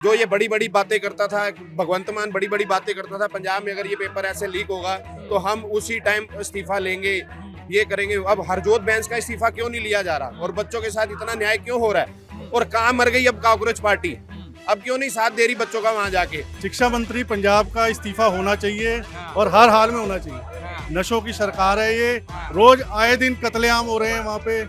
जो ये बड़ी बड़ी बातें करता था, भगवंत मान बड़ी बड़ी बातें करता था, पंजाब में अगर ये पेपर ऐसे लीक होगा तो हम उसी टाइम इस्तीफा लेंगे, ये करेंगे। अब हरजोत बैंस का इस्तीफा क्यों नहीं लिया जा रहा और बच्चों के साथ इतना न्याय क्यों हो रहा है? और कहाँ मर गई अब कॉकरोच पार्टी? अब क्यों नहीं साथ दे रही बच्चों का वहां जाके? शिक्षा मंत्री पंजाब का इस्तीफा होना चाहिए और हर हाल में होना चाहिए। नशों की सरकार है ये, रोज आए दिन कत्लेआम हो रहे हैं वहाँ पे,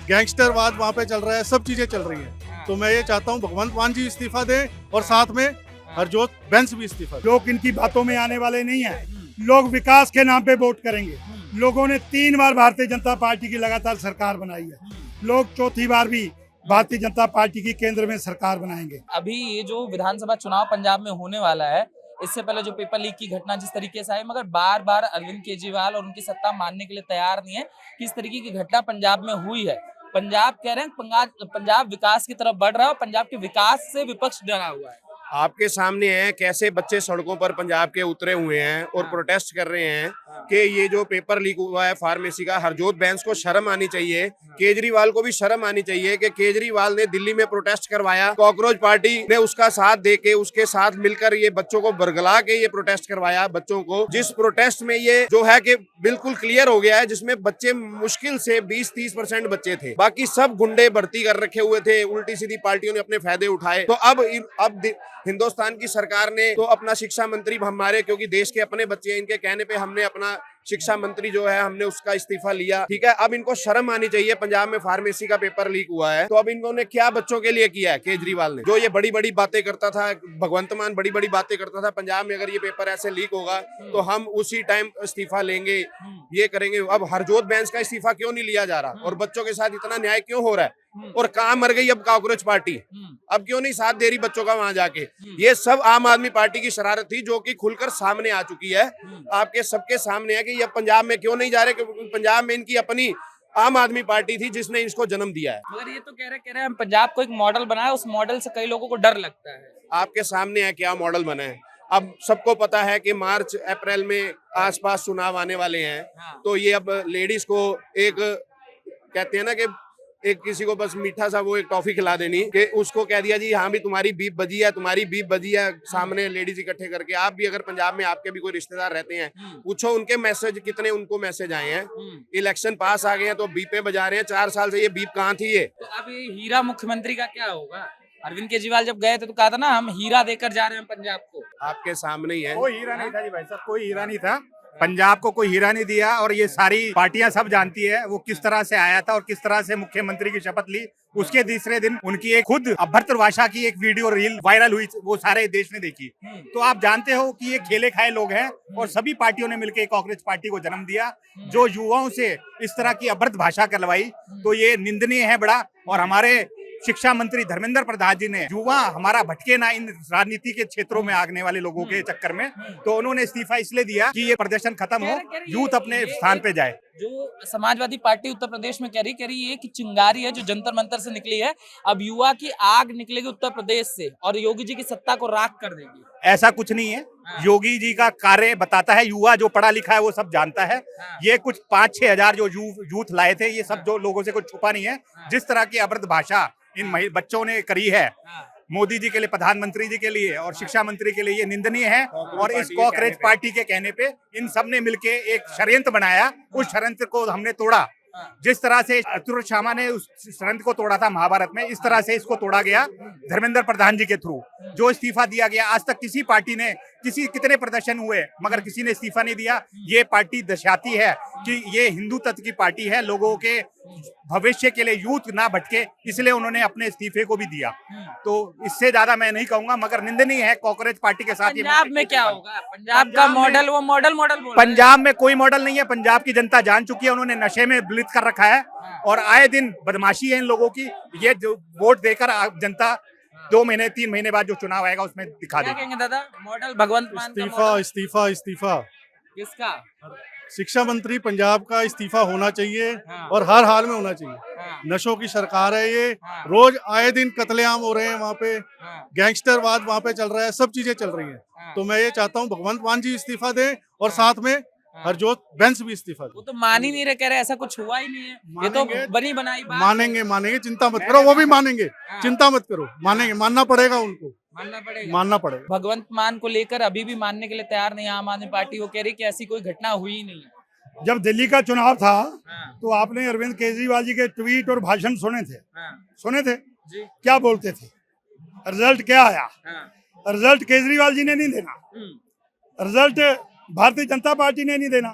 गैंगस्टरवाद वहाँ पे चल रहा है, सब चीजें चल रही हैं। तो मैं ये चाहता हूँ भगवंत मान जी इस्तीफा दें और साथ में हरजोत बैंस भी इस्तीफा दें। लोग इनकी बातों में आने वाले नहीं है। लोग विकास के नाम पे वोट करेंगे। लोगों ने 3 बार भारतीय जनता पार्टी की लगातार सरकार बनाई है। लोग चौथी बार भी भारतीय जनता पार्टी की केंद्र में सरकार बनाएंगे। अभी ये जो विधानसभा चुनाव पंजाब में होने वाला है, इससे पहले जो पेपर लीक की घटना जिस तरीके से आई, मगर बार बार अरविंद केजरीवाल और उनकी सत्ता मानने के लिए तैयार नहीं है कि इस तरीके की घटना पंजाब में हुई है। पंजाब कह रहे हैं पंजाब विकास की तरफ बढ़ रहा है और पंजाब के विकास से विपक्ष डरा हुआ है। आपके सामने है कैसे बच्चे सड़कों पर पंजाब के उतरे हुए हैं और प्रोटेस्ट कर रहे हैं कि ये जो पेपर लीक हुआ है फार्मेसी का, हरजोत बैंस को शर्म आनी चाहिए, केजरीवाल को भी शर्म आनी चाहिए कि केजरीवाल ने दिल्ली में प्रोटेस्ट करवाया, कॉकरोच पार्टी ने उसका साथ देके उसके साथ मिलकर ये बच्चों को बरगला के ये प्रोटेस्ट करवाया। बच्चों को जिस प्रोटेस्ट में ये जो है कि बिल्कुल क्लियर हो गया है, जिसमें बच्चे मुश्किल से 20-30% बच्चे थे, बाकी सब गुंडे भर्ती कर रखे हुए थे, उल्टी सीधी पार्टियों ने अपने फायदे उठाए। तो अब हिंदुस्तान की सरकार ने तो अपना शिक्षा मंत्री हमारे, क्योंकि देश के अपने बच्चे हैं, इनके कहने पे हमने अपना शिक्षा मंत्री जो है हमने उसका इस्तीफा लिया, ठीक है। अब इनको शर्म आनी चाहिए, पंजाब में फार्मेसी का पेपर लीक हुआ है तो अब इन्होंने क्या बच्चों के लिए किया है केजरीवाल ने? जो ये बड़ी बड़ी बातें करता था, भगवंत मान बड़ी बड़ी बातें करता था, पंजाब में अगर ये पेपर ऐसे लीक होगा तो हम उसी टाइम इस्तीफा लेंगे, ये करेंगे। अब हरजोत बैंस का इस्तीफा क्यों नहीं लिया जा रहा और बच्चों के साथ इतना न्याय क्यों हो रहा है? और कहाँ मर गई अब कॉकरोच पार्टी? अब क्यों नहीं साथ दे रही बच्चों का वहां जाके? ये सब आम आदमी पार्टी की शरारत थी जो कि खुलकर सामने आ चुकी है, आपके सबके सामने है कि ये पंजाब में क्यों नहीं जा रहे, क्योंकि पंजाब में इनकी अपनी आम आदमी पार्टी थी जिसने इसको जन्म दिया है। मगर ये तो कह रहे हैं हम पंजाब को एक मॉडल बनाया, उस मॉडल से कई लोगों को डर लगता है। आपके सामने है क्या मॉडल बना है। अब सबको पता है कि मार्च अप्रैल में आसपास चुनाव आने वाले हैं, तो ये अब लेडीज को एक कहते हैं ना कि एक किसी को बस मीठा सा वो एक टॉफी खिला देनी कि उसको कह दिया जी हाँ भी तुम्हारी बीप बजी है, तुम्हारी बीप बजी है, सामने लेडीज इकट्ठे करके। आप भी अगर पंजाब में आपके भी कोई रिश्तेदार रहते हैं, पूछो उनके मैसेज कितने उनको मैसेज आए हैं। इलेक्शन पास आ गए हैं तो बीपे बजा रहे हैं। 4 साल से ये बीप कहाँ थी ये? तो अब ये हीरा मुख्यमंत्री का क्या होगा? अरविंद केजरीवाल जब गए थे तो कहा था ना हम हीरा देकर जा रहे हैं पंजाब को। आपके सामने ही है। कोई हीरा नहीं था जी भाई साहब, कोई हीरा नहीं था। पंजाब को कोई हीरा नहीं दिया और ये सारी पार्टियां सब जानती है वो किस तरह से आया था और किस तरह से मुख्यमंत्री की शपथ ली। उसके तीसरे दिन उनकी एक खुद अभद्र भाषा की एक वीडियो रील वायरल हुई, वो सारे देश ने देखी। तो आप जानते हो कि ये खेले खाए लोग हैं और सभी पार्टियों ने मिलकर कांग्रेस पार्टी को जन्म दिया जो युवाओं से इस तरह की अभद्र भाषा करवाई। तो ये निंदनीय है बड़ा। और हमारे शिक्षा मंत्री धर्मेंद्र प्रधान जी ने युवा हमारा भटके ना इन राजनीति के क्षेत्रों में आगने वाले लोगों के चक्कर में, तो उन्होंने इस्तीफा इसलिए दिया कि ये प्रदर्शन खत्म हो, यूथ अपने स्थान पे जाए। जो समाजवादी पार्टी उत्तर प्रदेश में कह रही है कि चिंगारी है जो जंतर मंतर से निकली है, अब युवा की आग निकलेगी उत्तर प्रदेश से और योगी जी की सत्ता को राख कर देगी। ऐसा कुछ नहीं है। योगी जी का कार्य बताता है, युवा जो पढ़ा लिखा है वो सब जानता है। ये कुछ 5-6 हजार जो यूथ लाए थे, ये सब जो लोगों से कुछ छुपा नहीं है। जिस तरह की अभद्र भाषा इन बच्चों ने करी है मोदी जी के लिए, प्रधानमंत्री जी के लिए और शिक्षा मंत्री के लिए, ये निंदनीय है। और इस कांग्रेस पार्टी के कहने पे इन सब ने मिलके एक षड्यंत्र बनाया, उस षड्यंत्र को हमने तोड़ा। जिस तरह से अतुल शामा ने उस षड्यंत्र को तोड़ा था महाभारत में, इस तरह से इसको तोड़ा गया धर्मेंद्र प्रधान जी के थ्रू। जो इस्तीफा दिया गया, आज तक किसी पार्टी ने कितने प्रदर्शन हुए मगर किसी ने इस्तीफा नहीं दिया। ये पार्टी दर्शाती है कि ये हिंदू तत्व की पार्टी है, लोगों के भविष्य के लिए यूथ ना भटके, इसलिए उन्होंने अपने इस्तीफे को भी दिया। तो इससे ज्यादा मैं नहीं कहूंगा, मगर निंदनीय है कांग्रेस पार्टी के साथ। पंजाब में क्या होगा? पंजाब का मॉडल वो मॉडल बोल रहे हैं। पंजाब में कोई मॉडल नहीं है। पंजाब की जनता जान चुकी है, उन्होंने नशे में ब्लित कर रखा है और आए दिन बदमाशी है इन लोगों की। ये जो वोट देकर जनता 2 महीने 3 महीने बाद जो चुनाव आएगा उसमें दिखा देगी। क्या कहेंगे दादा? मॉडल भगवंत मान का इस्तीफा मॉडल इस्तीफा इस्तीफा किसका? शिक्षा मंत्री पंजाब का इस्तीफा होना चाहिए और हर हाल में होना चाहिए। नशों की सरकार है ये, रोज आए दिन कत्लेआम हो रहे हैं वहाँ पे, गैंगस्टरवाद वहाँ पे चल रहा है, सब चीजें चल रही हैं। तो मैं ये चाहता हूँ भगवंत मान जी इस्तीफा दें और साथ में हरजोत बैंस भी इस्तीफा वो दे। तो मान ही नहीं रहे, कह रहे ऐसा कुछ हुआ ही नहीं है, ये तो मानेंगे, बनी बनाई बात मानेंगे मानेंगे, चिंता मत करो, वो भी मानेंगे, चिंता मत करो, मानेंगे, मानना पड़ेगा उनको, मानना पड़ेगा। मानना पड़ेगा। भगवंत मान को लेकर अभी भी मानने के लिए तैयार नहीं है आम आदमी पार्टी। वो कह रही कि ऐसी कोई घटना हुई ही नहीं है। जब दिल्ली का चुनाव था हाँ, तो आपने अरविंद केजरीवाल जी के ट्वीट और भाषण सुने थे, हाँ, सुने थे? जी, क्या बोलते थे? रिजल्ट क्या आया? हाँ, रिजल्ट केजरीवाल जी ने नहीं देना, रिजल्ट भारतीय जनता पार्टी ने नहीं देना,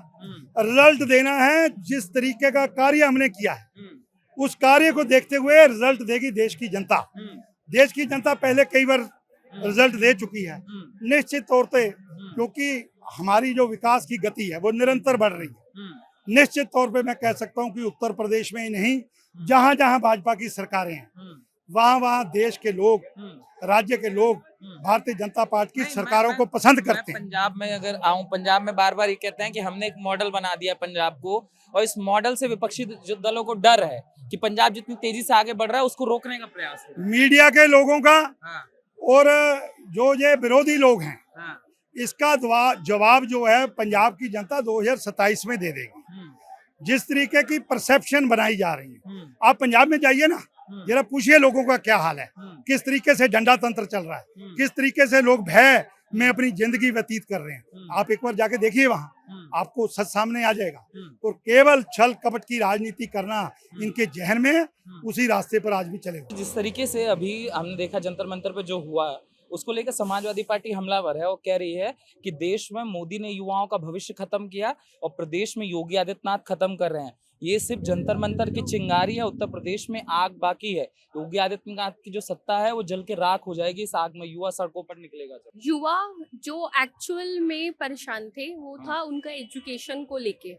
रिजल्ट देना है जिस तरीके का कार्य हमने किया है उस कार्य को देखते हुए रिजल्ट देगी देश की जनता। देश की जनता पहले कई बार रिजल्ट दे चुकी है निश्चित तौर पे, क्योंकि हमारी जो विकास की गति है वो निरंतर बढ़ रही है। निश्चित तौर पे मैं कह सकता हूं कि उत्तर प्रदेश में ही नहीं, जहां जहां भाजपा की सरकारें हैं वहां वहां देश के लोग, राज्य के लोग भारतीय जनता पार्टी की सरकारों को पसंद करते हैं। पंजाब में अगर आऊं, पंजाब में बार बार ये कहते हैं कि हमने एक मॉडल बना दिया पंजाब को, और इस मॉडल से विपक्षी दलों को डर है कि पंजाब जितनी तेजी से आगे बढ़ रहा है उसको रोकने का प्रयास है। मीडिया के लोगों का हाँ, और जो ये विरोधी लोग हैं हाँ, इसका जवाब जो है पंजाब की जनता 2027 में दे देगी। जिस तरीके की परसेप्शन बनाई जा रही है, आप पंजाब में जाइए ना, जरा पूछिए लोगों का क्या हाल है, किस तरीके से डंडा तंत्र चल रहा है, किस तरीके से लोग भय में अपनी जिंदगी व्यतीत कर रहे हैं। आप एक बार जाके देखिए, वहां आपको सच सामने आ जाएगा। और केवल छल कपट की राजनीति करना इनके जहन में, उसी रास्ते पर आज भी चलेगा। जिस तरीके से अभी हमने देखा जंतर मंतर पे जो हुआ उसको लेकर समाजवादी पार्टी हमलावर है और कह रही है कि देश में मोदी ने युवाओं का भविष्य खत्म किया और प्रदेश में योगी आदित्यनाथ खत्म कर रहे हैं। ये सिर्फ जंतर मंतर की चिंगारी है, उत्तर प्रदेश में आग बाकी है। योगी आदित्यनाथ की जो सत्ता है वो जल के राख हो जाएगी इस आग में। युवा सड़कों पर निकलेगा। जब युवा जो एक्चुअल में परेशान थे वो था उनका एजुकेशन को लेके,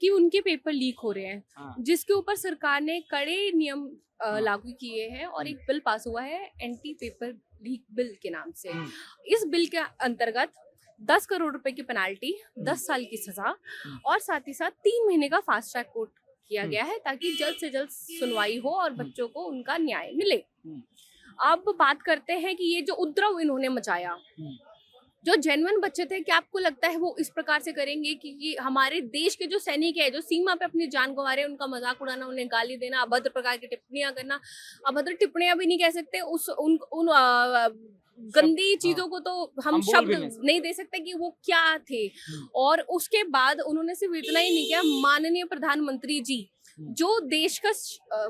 कि उनके पेपर लीक हो रहे हैं, जिसके ऊपर सरकार ने कड़े नियम लागू किए हैं और एक बिल पास हुआ है एंटी पेपर लीक बिल के नाम से। इस बिल के अंतर्गत 10 करोड़ रुपए की पेनाल्टी, 10 साल की सजा और साथ ही साथ 3 महीने का फास्ट ट्रैक कोर्ट किया गया है ताकि जल्द से जल्द सुनवाई हो और बच्चों को उनका न्याय मिले। अब बात करते हैं कि ये जो उपद्रव इन्होंने मचाया, जो जेन्युइन बच्चे थे, क्या आपको लगता है वो इस प्रकार से करेंगे कि हमारे देश के जो सैनिक है, जो सीमा पे अपनी जान गंवा रहे हैं, उनका मजाक उड़ाना, उन्हें गाली देना, अभद्र प्रकार की टिप्पणियां करना, अभद्र टिप्पणियां भी नहीं कह सकते, उन गंदी चीजों को तो हम शब्द नहीं दे सकते कि वो क्या थे। और उसके बाद उन्होंने सिर्फ इतना ही नहीं किया, माननीय प्रधानमंत्री जी जो देश का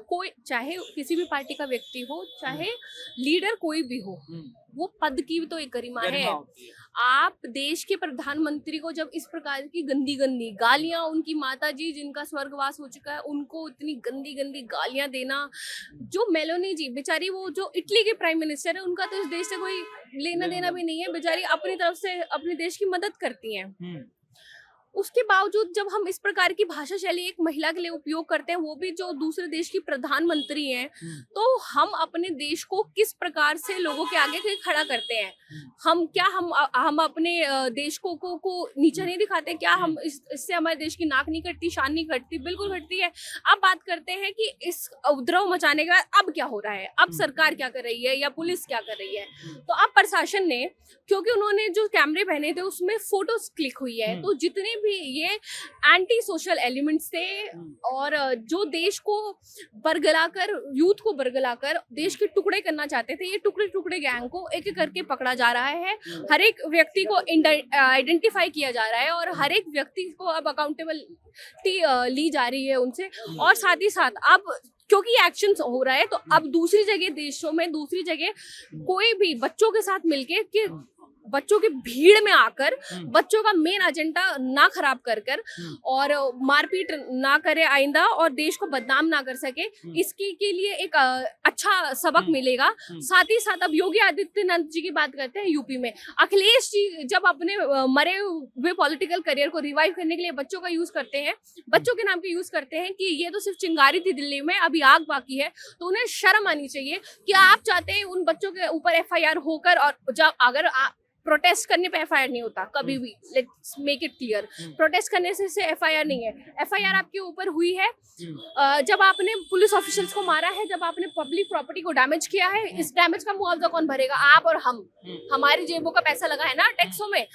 कोई, चाहे किसी भी पार्टी का व्यक्ति हो, चाहे लीडर कोई भी हो, वो पद की तो एक गरिमा है। आप देश के प्रधानमंत्री को जब इस प्रकार की गंदी गंदी गालियां, उनकी माता जी जिनका स्वर्गवास हो चुका है उनको इतनी गंदी गंदी गालियां देना, जो मेलोनी जी बेचारी, वो जो इटली के प्राइम मिनिस्टर है, उनका तो इस देश से कोई लेना देना भी नहीं है, बेचारी अपनी तरफ से अपने देश की मदद करती हैं। उसके बावजूद जब हम इस प्रकार की भाषा शैली एक महिला के लिए उपयोग करते हैं, वो भी जो दूसरे देश की प्रधानमंत्री हैं, तो हम अपने देश को किस प्रकार से लोगों के आगे खड़ा करते हैं? हम अपने देश को नीचा नहीं दिखाते? क्या हम इससे हमारे देश की नाक नहीं कटती, शान नहीं कटती? बिल्कुल कटती है। अब बात करते हैं कि इस उपद्रव मचाने के बाद अब क्या हो रहा है, अब सरकार क्या कर रही है या पुलिस क्या कर रही है? तो अब प्रशासन ने, क्योंकि उन्होंने जो कैमरे पहने थे उसमें फोटोज क्लिक हुई है, तो जितने भी ये एंटी सोशल एलिमेंट्स थे और जो देश को बरगलाकर, यूथ को बरगलाकर देश के टुकड़े करना चाहते थे, ये टुकड़े टुकड़े गैंग को एक एक करके पकड़ा जा रहा है। हर एक व्यक्ति को आइडेंटिफाई किया जा रहा है और हर एक व्यक्ति को अब अकाउंटेबिलिटी ली जा रही है उनसे। और साथ ही साथ अब क्योंकि एक्शन हो रहा है, तो अब दूसरी जगह देशों में, दूसरी जगह कोई भी बच्चों के साथ मिलके कि बच्चों की भीड़ में आकर बच्चों का मेन एजेंडा ना खराब कर और मारपीट ना करे आइंदा और देश को बदनाम ना कर सके, इसके के लिए एक अच्छा सबक मिलेगा। साथ ही साथ अब योगी आदित्यनाथ जी की बात करते हैं। यूपी में अखिलेश जी जब अपने मरे हुए पॉलिटिकल करियर को रिवाइव करने के लिए बच्चों का यूज करते हैं, बच्चों के नाम का यूज करते हैं कि ये तो सिर्फ चिंगारी थी दिल्ली में, अभी आग बाकी है, तो उन्हें शर्म आनी चाहिए कि आप चाहते हैं उन बच्चों के ऊपर FIR होकर, और जब अगर प्रोटेस्ट करने पे FIR नहीं होता कभी भी, let's make it clear, protest करने से FIR नहीं है। FIR आपके ऊपर हुई है जब आपने पुलिस ऑफिसर्स को मारा है, जब आपने पब्लिक प्रॉपर्टी को डैमेज किया है। इस डैमेज का मुआवजा कौन भरेगा? आप और हम, हमारी जेबों का पैसा लगा है ना टैक्सों में।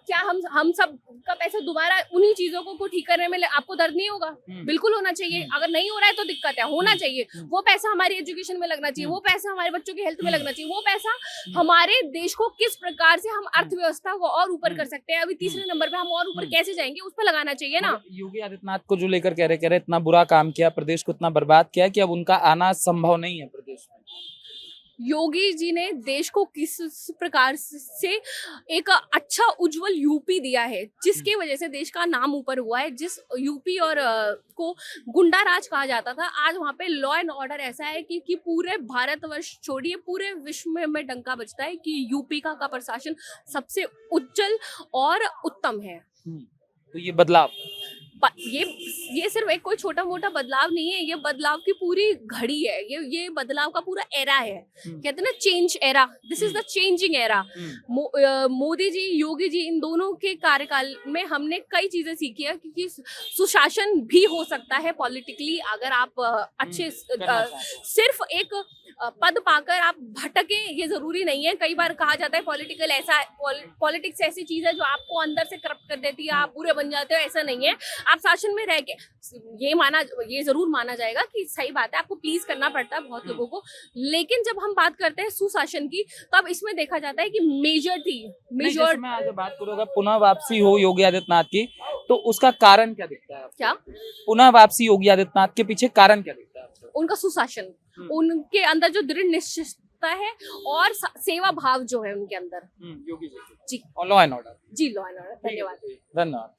क्या हम सब का पैसा दोबारा उन्हीं चीजों को ठीक करने में आपको दर्द नहीं होगा? बिल्कुल होना चाहिए। अगर नहीं हो रहा है तो दिक्कत है, होना चाहिए। वो पैसा हमारी एजुकेशन में लगना चाहिए, वो पैसा हमारे बच्चों की हेल्थ में लगना चाहिए, वो पैसा हमारे देश को किस प्रकार से हम अर्थव्यवस्था को और ऊपर कर सकते हैं, अभी तीसरे नंबर पे हम और ऊपर कैसे जाएंगे, उस पर लगाना चाहिए ना। योगी आदित्यनाथ को जो लेकर कह रहे इतना बुरा काम किया, प्रदेश को इतना बर्बाद किया कि अब उनका आना संभव नहीं है प्रदेश में। योगी जी ने देश को किस प्रकार से एक अच्छा उज्जवल यूपी दिया है, जिसकी वजह से देश का नाम ऊपर हुआ है। जिस यूपी और को गुंडा राज कहा जाता था, आज वहाँ पे लॉ एंड ऑर्डर ऐसा है कि पूरे भारतवर्ष छोड़िए पूरे विश्व में डंका बजता है कि यूपी का प्रशासन सबसे उज्जवल और उत्तम है। तो ये बदलाव, ये सिर्फ एक कोई छोटा मोटा बदलाव नहीं है, ये बदलाव की पूरी घड़ी है, ये बदलाव का पूरा एरा है। कहते हैं ना change era, this is the changing era. Modi ji, Yogi ji, इन दोनों के कार्यकाल में हमने कई चीजें सीखी है कि सुशासन भी हो सकता है पॉलिटिकली, अगर आप अच्छे सिर्फ एक पद पाकर आप भटके, ये जरूरी नहीं है। कई बार कहा जाता है पॉलिटिक्स ऐसी चीज है जो आपको अंदर से करप्ट कर देती है, आप बुरे बन जाते हो, ऐसा नहीं है। आप शासन में रह के ये जरूर माना जाएगा कि सही बात है, आपको प्लीज करना पड़ता है बहुत लोगों को, लेकिन जब हम बात करते हैं सुशासन की, तो अब इसमें देखा जाता है कि मेजर मैं आज बात करूँ, अगर पुनः वापसी हो योगी आदित्यनाथ की, तो उसका कारण क्या दिखता है? क्या पुनः वापसी योगी आदित्यनाथ के पीछे कारण क्या दिखता है? उनका सुशासन, उनके अंदर जो दृढ़ निश्चयता है और सेवा भाव जो है उनके अंदर। योगी जी, और लॉ एंड ऑर्डर। जी, लॉ एंड ऑर्डर। धन्यवाद। धन्यवाद।